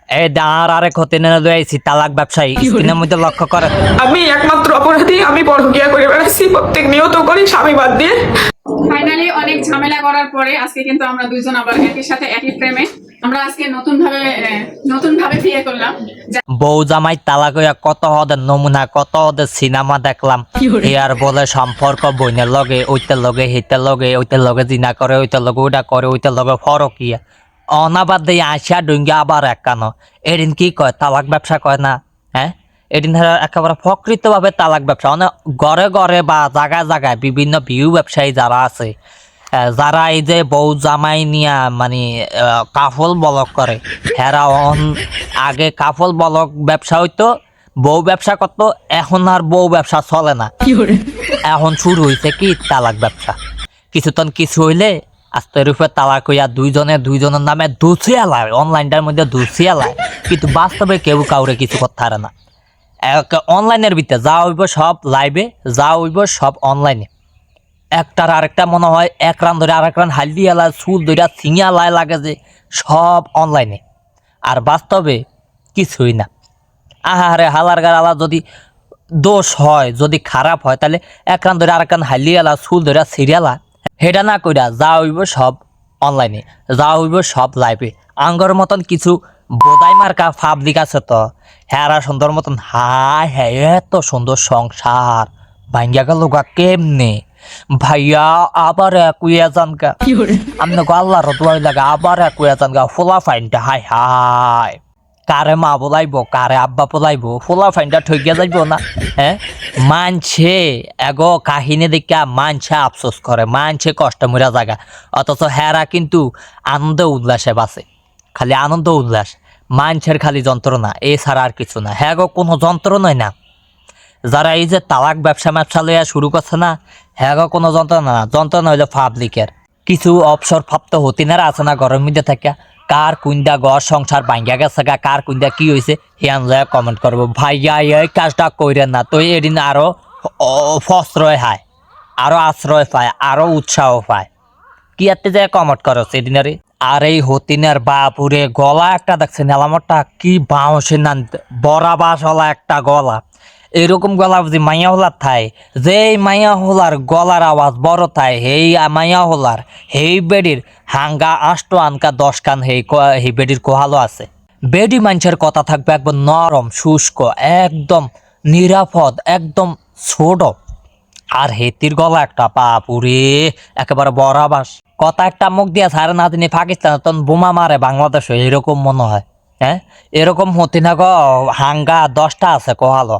এই দাঁড় আরেক হতে না লইছি তালাক ব্যবসায়ী স্ক্রিনের মধ্যে লক্ষ্য করে। আমি একমাত্র অপরাধী, আমি পরকীয়া করে বেড়াচ্ছি প্রত্যেক নিয়ত করি স্বামী বাদ দিয়ে। ফাইনালি অনেক ঝামেলা করার পরে আজকে কিন্তু আমরা দুইজন আবার একই সাথে একই প্রেমে আমরা আজকে নতুন ভাবে বিয়ে করলাম। বউ জামাই তালাক হইয়া কত হদের নমুনা, কত হদের সিনেমা দেখলাম। আর বলে সম্পর্ক বইনের লগে ওইটার লগে হেটার লগে ওইটার লগে জিনা করে ওইটার লগে ওইটা করে ওইটার লগে ফরকিয়া অনাবাদ দিয়ে আসিয়া ডুঙ্গা আবার একানো। এদিন কি কয় তালাক ব্যবসা কয় না? হ্যাঁ, এদিন একেবারে প্রকৃতভাবে তালাক ব্যবসা মানে ঘরে ঘরে বা জায়গায় জায়গায় বিভিন্ন বিহু ব্যবসায়ী যারা আছে, যারা এই যে বউ জামাই নিয়া মানে কাফল বলক করে, হেরা আগে কাফল বলক ব্যবসা হইতো, বউ ব্যবসা করতো, এখন আর বউ ব্যবসা চলে না। এখন শুরু হইছে কি তালাক ব্যবসা। কিছুতন কিছু হইলে আস্তে রূপে তালাক হইয়া দুইজনের নামে দুছিয়া লায়, অনলাইনটার মধ্যে দুছিয়া লায়, কিন্তু বাস্তবে কেউ কাউরে কিছু করতে পারে না। অনলাইনের ভিতরে যা হইব সব লাইভে, যা হইব সব অনলাইনে। একটার আরেকটা মনে হয় এক রান ধরে আরেক রান হালদি এলায় চুল ধরে ছিঙিয়া লাই লাগে যে সব অনলাইনে, আর বাস্তবে কিছুই না। আহারে হালার গালা যদি দোষ হয়, যদি খারাপ হয়, তাহলে এক রান ধরে আরেক রান হালি এলা চুল ধরে সিরিয়ালা হেটা না কইরা যা হইব সব অনলাইনে, যা হইব সব লাইভে। আঙ্গর মতন কিছু বোধাই মার্কা পাবলিক আছে তো, হ্যাঁ সুন্দর মতন হাই হ্যাঁ এত সুন্দর সংসার ভাঙ্গা গেল গা কেমনে ভাইয়া, আবার একুইয়া জানগা আমনে আল্লাহ রতুয়াই লাগে, আবার একুইয়া জানগা ফোলা ফাইনটা হাই হাই। কারে মা বলাইব, কারে আব্বা বলাইব, ফোলা ফাইনটা ঠইয়া যাইব না? হ্যাঁ, মানছে এগো কাহিনী দেখা মানছে আফসোস করে, মানছে কষ্ট মরা জায়গা, অথচ হেরা কিন্তু আনন্দ উল্লাসে বাঁচে, খালি আনন্দ উল্লাস, মানছের খালি যন্ত্রণা, এছাড়া আর কিছু না। হ্যাঁ গো কোনো যন্ত্রণাই না। যারা এই যে তালাক ব্যবসা লইয়া শুরু করছে না, হ্যাঁ গো কোনো যন্ত্রণা না, যন্ত্রণা হইলো পাবলিকের কিছু অবসরপ্রাপ্ত হতিনারা আছে না ঘরের মধ্যে থেকে, কার কুইন্দা ঘর সংসার ভাঙ্গা গেছে গা, কার কুইন্দা কি হয়েছে হিয়ান লয়া কমেন্ট করবো, ভাইয়া এই কাজটা কইরেন না, তো এদিন আরো ফশ্রয় হয়, আরো আশ্রয় পায়, আরো উৎসাহ পায়। কি এতে যে কমেন্ট করো সেদিনারে। আর এই হতিনের বাপুরে গলা একটা দেখছেন এলামটা কি বাউসের নান বড়া বাসলা একটা গলা, এরকম গলা যে মাইয়া হোলার থাই, যে মাইয়া হোলার গলার আওয়াজ বড় থাই, হেই মাইয়া হোলার হেই বেডির হাঙ্গা 8 আনকা 10 কান হেই বেডির কোহালো আছে। বেডি মানুষের কথা থাকবে একদম নরম শুষ্ক, একদম নিরাপদ, একদম ছোট। আর হেতির গলা একটা বাপুরে একেবারে বরাবাস, কথা একটা মুখ দিয়া ছাড়ে না তিনি পাকিস্তান তখন বোমা মারে বাংলাদেশে, এরকম মনে হয়। হ্যাঁ, এরকম হতি না গো হাঙ্গা 10টা আছে কোহালো।